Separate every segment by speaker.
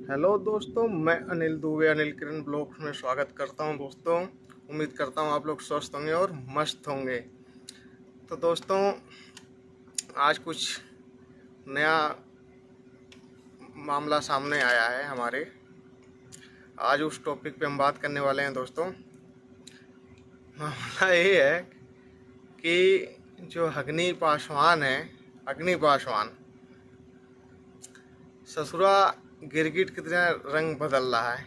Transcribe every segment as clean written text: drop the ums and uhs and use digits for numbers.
Speaker 1: Hello दोस्तों, मैं अनिल दुबे अनिल किरण blogs में स्वागत करता हूं। दोस्तों, उम्मीद करता हूं आप लोग स्वस्थ होंगे और मस्त होंगे। तो दोस्तों, आज कुछ नया मामला सामने आया है हमारे। आज उस टॉपिक पे हम बात करने वाले हैं। दोस्तों, मामला ये है कि जो अग्नि पासवान है, अग्नि पासवान ससुरा गिरगिट की तरह रंग बदल रहा है।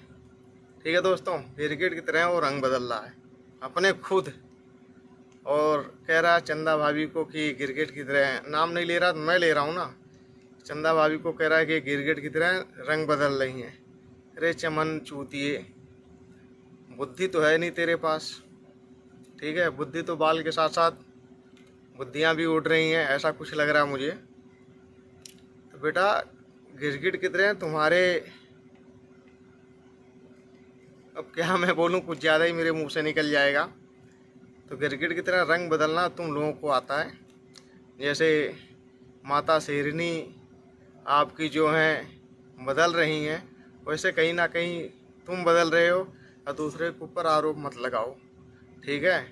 Speaker 1: ठीक है दोस्तों, गिरगिट की तरह वो रंग बदल रहा है अपने खुद। और कह रहा चंदा भाभी को कि गिरगिट की तरह, नाम नहीं ले रहा तो मैं ले रहा हूँ ना, चंदा भाभी को कह रहा है कि गिरगिट की तरह रंग बदल रही हैं। अरे चमन चूतिए, बुद्धि तो है नहीं तेरे पास। ठीक है, बुद्धि तो बाल के साथ साथ बुद्धियाँ भी उड़ रही हैं, ऐसा कुछ लग रहा है मुझे। तो बेटा, गिरगिट की तरह तुम्हारे, अब क्या मैं बोलूँ, कुछ ज़्यादा ही मेरे मुंह से निकल जाएगा। तो गिरगिट की तरह रंग बदलना तुम लोगों को आता है। जैसे माता शेरनी आपकी जो हैं बदल रही हैं, वैसे कहीं ना कहीं तुम बदल रहे हो। और दूसरे के ऊपर आरोप मत लगाओ, ठीक है?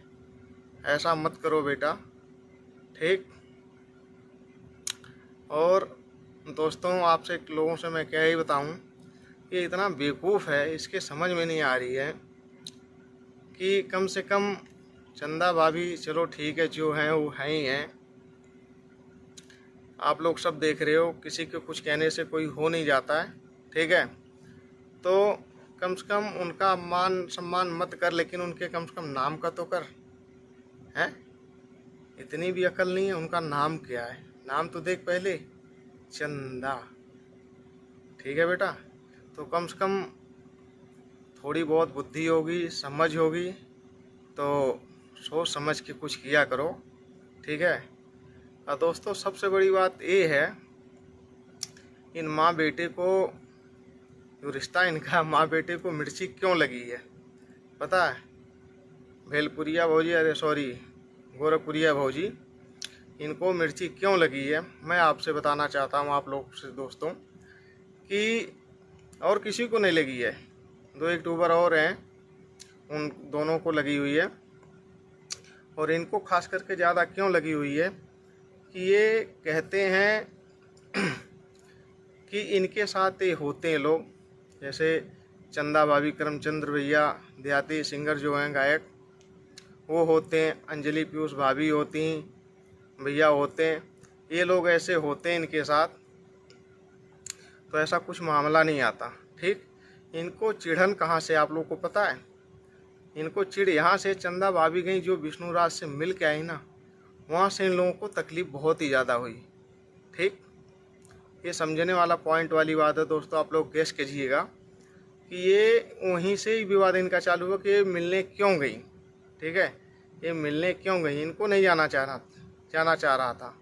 Speaker 1: ऐसा मत करो बेटा, ठीक? और दोस्तों, आपसे लोगों से मैं क्या ही बताऊं, ये इतना बेवकूफ़ है, इसके समझ में नहीं आ रही है कि कम से कम चंदा भाभी, चलो ठीक है, जो हैं वो हैं ही हैं। आप लोग सब देख रहे हो, किसी के कुछ कहने से कोई हो नहीं जाता है, ठीक है? तो कम से कम उनका मान सम्मान मत कर, लेकिन उनके कम से कम नाम का तो कर। हैं? इतनी भी अकल नहीं है? उनका नाम क्या है? नाम तो देख पहले, चंदा। ठीक है बेटा? तो कम से कम थोड़ी बहुत बुद्धि होगी, समझ होगी, तो सोच समझ के कुछ किया करो, ठीक है? और दोस्तों, सबसे बड़ी बात ये है, इन माँ बेटे को, जो रिश्ता इनका माँ बेटे को मिर्ची क्यों लगी है पता है? भेलपुरिया भौजी, अरे सॉरी, गोरखपुरिया भौजी, इनको मिर्ची क्यों लगी है मैं आपसे बताना चाहता हूँ आप लोग से दोस्तों, कि और किसी को नहीं लगी है। दो यूट्यूबर और हैं, उन दोनों को लगी हुई है। और इनको खास करके ज़्यादा क्यों लगी हुई है कि ये कहते हैं कि इनके साथ ये होते हैं लोग, जैसे चंदा भाभी, करमचंद्र भैया, देहाती सिंगर जो हैं गायक, वो होते हैं, अंजलि पीयूष भाभी होती, भैया होते हैं, ये लोग ऐसे होते हैं इनके साथ। तो ऐसा कुछ मामला नहीं आता, ठीक? इनको चिढ़न कहाँ से आप लोग को पता है? इनको चिढ़ यहाँ से, चंदा भाभी गई जो विष्णुराज से मिल के आई ना, वहाँ से इन लोगों को तकलीफ बहुत ही ज़्यादा हुई, ठीक? ये समझने वाला पॉइंट वाली बात है दोस्तों। आप लोग गेस कीजिएगा कि ये वहीं से ही विवाद इनका चालू हुआ कि ये मिलने क्यों गई, ठीक है? ये मिलने क्यों गई, इनको नहीं जाना चाह रहा था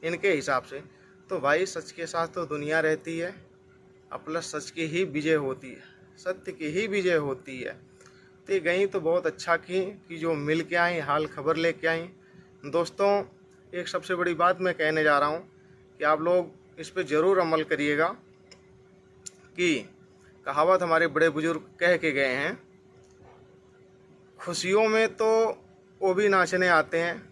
Speaker 1: इनके हिसाब से। तो भाई, सच के साथ तो दुनिया रहती है, और प्लस सच की ही विजय होती है, सत्य की ही विजय होती है। तो ये गई तो बहुत अच्छा की कि जो मिल के आई, हाल खबर लेके आई। दोस्तों, एक सबसे बड़ी बात मैं कहने जा रहा हूँ कि आप लोग इस पर ज़रूर अमल करिएगा कि कहावत हमारे बड़े बुजुर्ग कह के गए हैं, खुशियों में तो वो भी नाचने आते हैं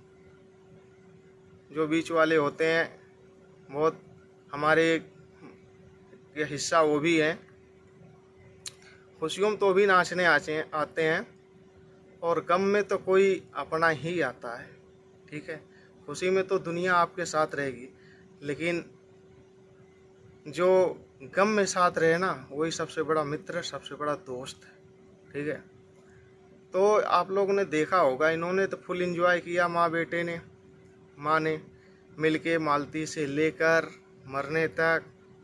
Speaker 1: जो बीच वाले होते हैं, बहुत हमारे के हिस्सा वो भी हैं। खुशियों में तो भी नाचने आते हैं, और गम में तो कोई अपना ही आता है, ठीक है? खुशी में तो दुनिया आपके साथ रहेगी, लेकिन जो गम में साथ रहे ना, वही सबसे बड़ा मित्र, सबसे बड़ा दोस्त है, ठीक है? तो आप लोगों ने देखा होगा, इन्होंने तो फुल एंजॉय किया, माँ बेटे ने, माँ ने मिलके मालती से लेकर मरने तक,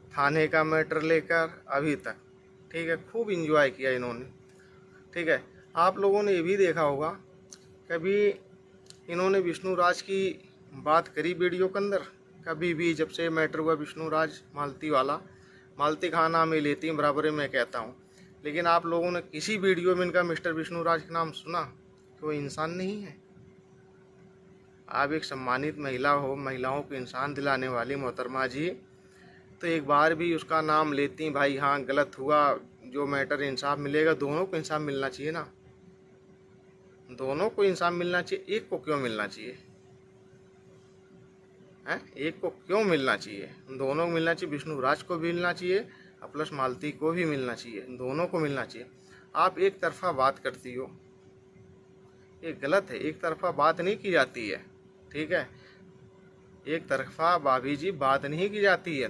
Speaker 1: थाने का मैटर लेकर अभी तक, ठीक है? खूब एंजॉय किया इन्होंने, ठीक है? आप लोगों ने ये भी देखा होगा, कभी इन्होंने विष्णु राज की बात करी वीडियो के अंदर? कभी भी जब से मैटर हुआ विष्णु राज मालती वाला, मालती खाना नाम ही लेती हैं बराबर में कहता हूँ, लेकिन आप लोगों ने किसी वीडियो में इनका मिस्टर विष्णु राज का नाम सुना? कि वो इंसान नहीं है? आप एक सम्मानित महिला हो, महिलाओं को इंसान दिलाने वाली मोहतरमा जी, तो एक बार भी उसका नाम लेती भाई हाँ गलत हुआ, जो मैटर इंसाफ मिलेगा, दोनों को इंसाफ मिलना चाहिए ना, दोनों को इंसाफ मिलना चाहिए, एक को क्यों मिलना चाहिए हैं? एक को क्यों मिलना चाहिए? दोनों को मिलना चाहिए, विष्णु राज को भी मिलना चाहिए और प्लस मालती को भी मिलना चाहिए, दोनों को मिलना चाहिए। आप एक तरफा बात करती हो, ये गलत है, एक तरफा बात नहीं की जाती है, ठीक है? एक तरफा भाभी जी बात नहीं की जाती है,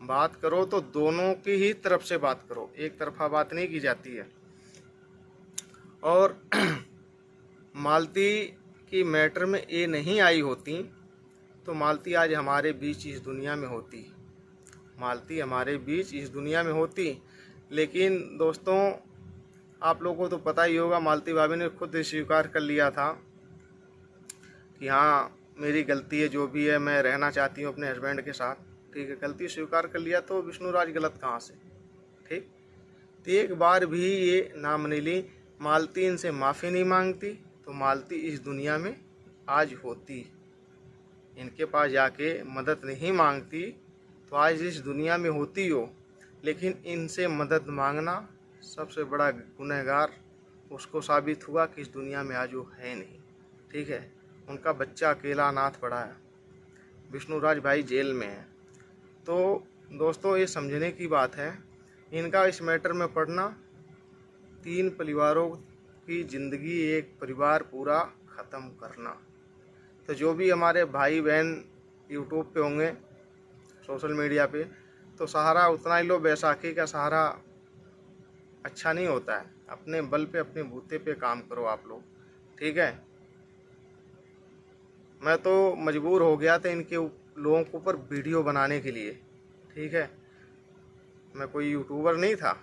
Speaker 1: बात करो तो दोनों की ही तरफ से बात करो, एक तरफा बात नहीं की जाती है। और मालती की मैटर में ये नहीं आई होती तो मालती आज हमारे बीच इस दुनिया में होती, मालती हमारे बीच इस दुनिया में होती। लेकिन दोस्तों आप लोगों को तो पता ही होगा, मालती भाभी ने खुद स्वीकार कर लिया था कि हाँ मेरी गलती है, जो भी है मैं रहना चाहती हूँ अपने हस्बैंड के साथ, ठीक है? गलती स्वीकार कर लिया तो विष्णु राज गलत कहाँ से, ठीक? तो एक बार भी ये नाम नहीं ली, मालती इनसे माफ़ी नहीं मांगती तो मालती इस दुनिया में आज होती, इनके पास जाके मदद नहीं मांगती तो आज इस दुनिया में होती हो। लेकिन इनसे मदद मांगना सबसे बड़ा गुनहगार उसको साबित हुआ कि इस दुनिया में आज वो है नहीं, ठीक है? उनका बच्चा अकेला अनाथ पड़ा है, विष्णु राज भाई जेल में है। तो दोस्तों ये समझने की बात है, इनका इस मैटर में पढ़ना 3 परिवारों की ज़िंदगी, एक परिवार पूरा ख़त्म करना। तो जो भी हमारे भाई बहन यूट्यूब पे होंगे, सोशल मीडिया पे, तो सहारा उतना ही लो, बैसाखी का सहारा अच्छा नहीं होता है, अपने बल पे अपने बूते पे काम करो आप लोग, ठीक है? मैं तो मजबूर हो गया था इनके लोगों के ऊपर वीडियो बनाने के लिए, ठीक है? मैं कोई यूट्यूबर नहीं था,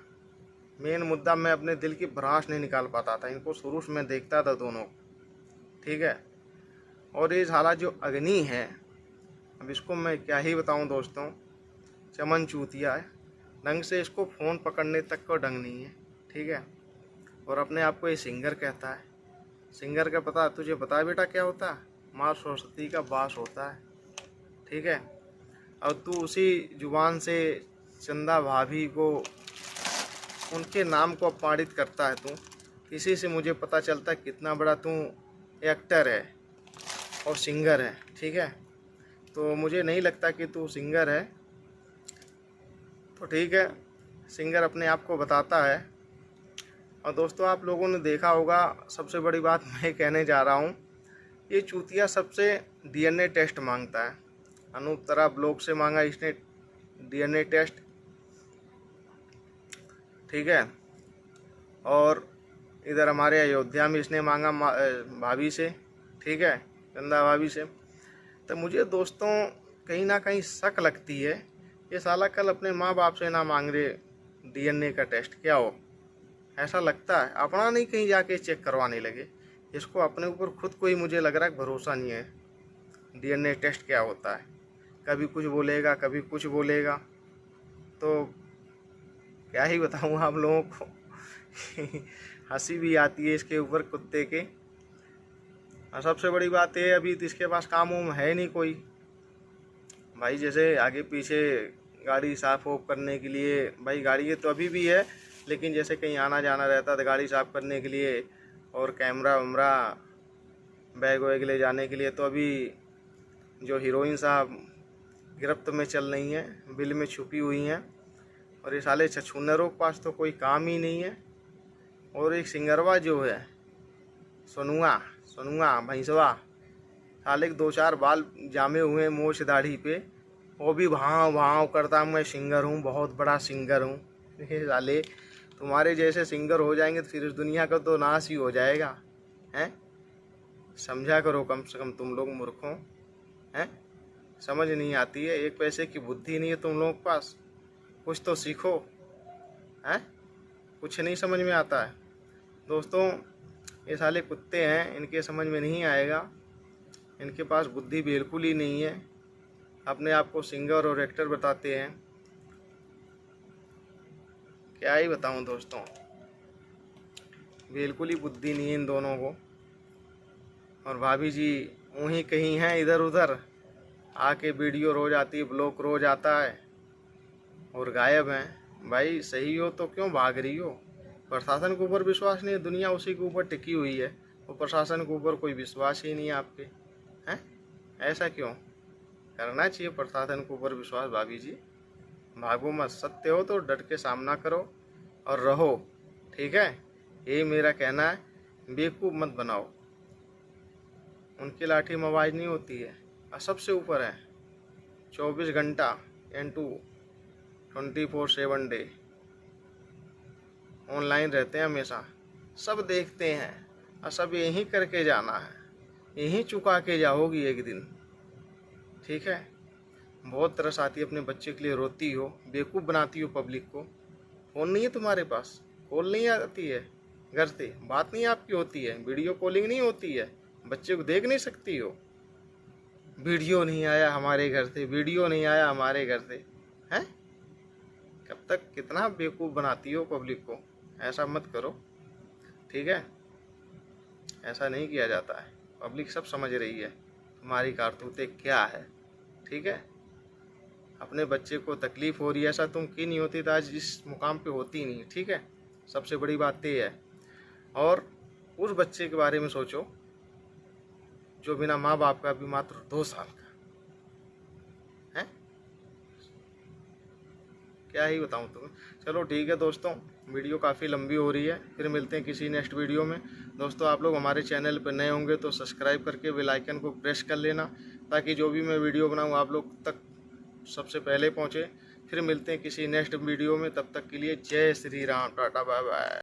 Speaker 1: मेन मुद्दा मैं अपने दिल की भड़ास नहीं निकाल पाता था, इनको शुरू से मैं देखता था दोनों, ठीक है? और ये साला जो अग्नि है, अब इसको मैं क्या ही बताऊं दोस्तों, चमन चूतिया है, ढंग से इसको फ़ोन पकड़ने तक का ढंग नहीं है, ठीक है? और अपने आप को ये सिंगर कहता है, सिंगर का पता तुझे पता है बेटा क्या होता है? माँ सरस्वती का वास होता है, ठीक है? और तू उसी जुबान से चंदा भाभी को, उनके नाम को अपमानित करता है तू। इसी से मुझे पता चलता है कितना बड़ा तू एक्टर है और सिंगर है, ठीक है? तो मुझे नहीं लगता कि तू सिंगर है, तो ठीक है, सिंगर अपने आप को बताता है। और दोस्तों आप लोगों ने देखा होगा, सबसे बड़ी बात मैं कहने जा रहा हूँ, ये चूतिया सबसे डीएनए टेस्ट मांगता है। अनूप तरा ब्लॉग से मांगा इसने डीएनए टेस्ट, ठीक है? और इधर हमारे अयोध्या में इसने मांगा भाभी से, ठीक है, चंदा भाभी से। तो मुझे दोस्तों कहीं ना कहीं शक लगती है, ये साला कल अपने माँ बाप से ना मांग रहे डीएनए का टेस्ट, क्या हो? ऐसा लगता है अपना नहीं कहीं जाके चेक करवाने लगे, इसको अपने ऊपर खुद को ही मुझे लग रहा है भरोसा नहीं है डीएनए टेस्ट क्या होता है। कभी कुछ बोलेगा, कभी कुछ बोलेगा, तो क्या ही बताऊँ आप लोगों को हंसी भी आती है इसके ऊपर कुत्ते के। और सबसे बड़ी बात है अभी तो इसके पास काम वाम है नहीं कोई भाई, जैसे आगे पीछे गाड़ी साफ वाफ करने के लिए, भाई गाड़ी तो अभी भी है, लेकिन जैसे कहीं आना जाना रहता तो गाड़ी साफ करने के लिए और कैमरा वैमरा बैग वैग ले जाने के लिए, तो अभी जो हीरोइन साहब गिरफ्त में चल रही हैं, बिल में छुपी हुई हैं, और ये साले छछूनरों के पास तो कोई काम ही नहीं है। और एक सिंगरवा जो है सोनुआ भैंसवा, साले के 2-4 बाल जामे हुए हैं मोछ दाढ़ी पे, वो भी भाव भाव करता मैं सिंगर हूँ, बहुत बड़ा सिंगर हूँ। ये साले तुम्हारे जैसे सिंगर हो जाएंगे तो फिर इस दुनिया का तो नाश ही हो जाएगा, हैं? समझा करो कम से कम तुम लोग मूर्खों, हैं? समझ नहीं आती है, एक पैसे की बुद्धि नहीं है तुम लोगों के पास, कुछ तो सीखो, हैं? कुछ नहीं समझ में आता है दोस्तों। ये साले कुत्ते हैं, इनके समझ में नहीं आएगा, इनके पास बुद्धि बिल्कुल ही नहीं है, अपने आप को सिंगर और एक्टर बताते हैं, क्या ही बताऊं दोस्तों, बिल्कुल ही बुद्धि नहीं है इन दोनों को। और भाभी जी वहीं कहीं हैं इधर उधर, आके वीडियो रोज आती है, ब्लॉग रोज आता है, और गायब हैं। भाई सही हो तो क्यों भाग रही हो? प्रशासन के ऊपर विश्वास नहीं है, दुनिया उसी के ऊपर टिकी हुई है, और प्रशासन के ऊपर कोई विश्वास ही नहीं है आपके। हैं? ऐसा क्यों? करना चाहिए प्रशासन के ऊपर विश्वास भाभी जी। भागो मत, सत्य हो तो डट के सामना करो और रहो, ठीक है? यही मेरा कहना है, बेवकूफ़ मत बनाओ। उनकी लाठी में आवाज़ नहीं होती है, और सबसे ऊपर है 24 घंटा N2 24/7 डे ऑनलाइन रहते हैं हमेशा, सब देखते हैं, और सब यहीं करके जाना है, यहीं चुका के जाओगी एक दिन, ठीक है? बहुत तरस आती है, अपने बच्चे के लिए रोती हो, बेवकूफ़ बनाती हो पब्लिक को। फ़ोन नहीं है तुम्हारे पास, कॉल नहीं आती है घर से, बात नहीं आपकी होती है, वीडियो कॉलिंग नहीं होती है, बच्चे को देख नहीं सकती हो। वीडियो नहीं आया हमारे घर से, वीडियो नहीं आया हमारे घर से, हैं? कब तक कितना बेवकूफ़ बनाती हो पब्लिक को? ऐसा मत करो, ठीक है? ऐसा नहीं किया जाता है, पब्लिक सब समझ रही है तुम्हारी कारतूतें क्या है, ठीक है? अपने बच्चे को तकलीफ़ हो रही है, ऐसा तुम की नहीं होती तो आज इस मुकाम पे होती नहीं, ठीक है? सबसे बड़ी बात ये है। और उस बच्चे के बारे में सोचो जो बिना माँ बाप का भी मात्र 2 साल का है। क्या ही बताऊँ तुम्हें। चलो ठीक है दोस्तों, वीडियो काफ़ी लंबी हो रही है, फिर मिलते हैं किसी नेक्स्ट वीडियो में। दोस्तों आप लोग हमारे चैनल पर नए होंगे तो सब्सक्राइब करके बेल आइकन को प्रेस कर लेना, ताकि जो भी मैं वीडियो बनाऊँ आप लोग तक सबसे पहले पहुँचे। फिर मिलते हैं किसी नेक्स्ट वीडियो में, तब तक के लिए जय Shri Ram, tata bye bye.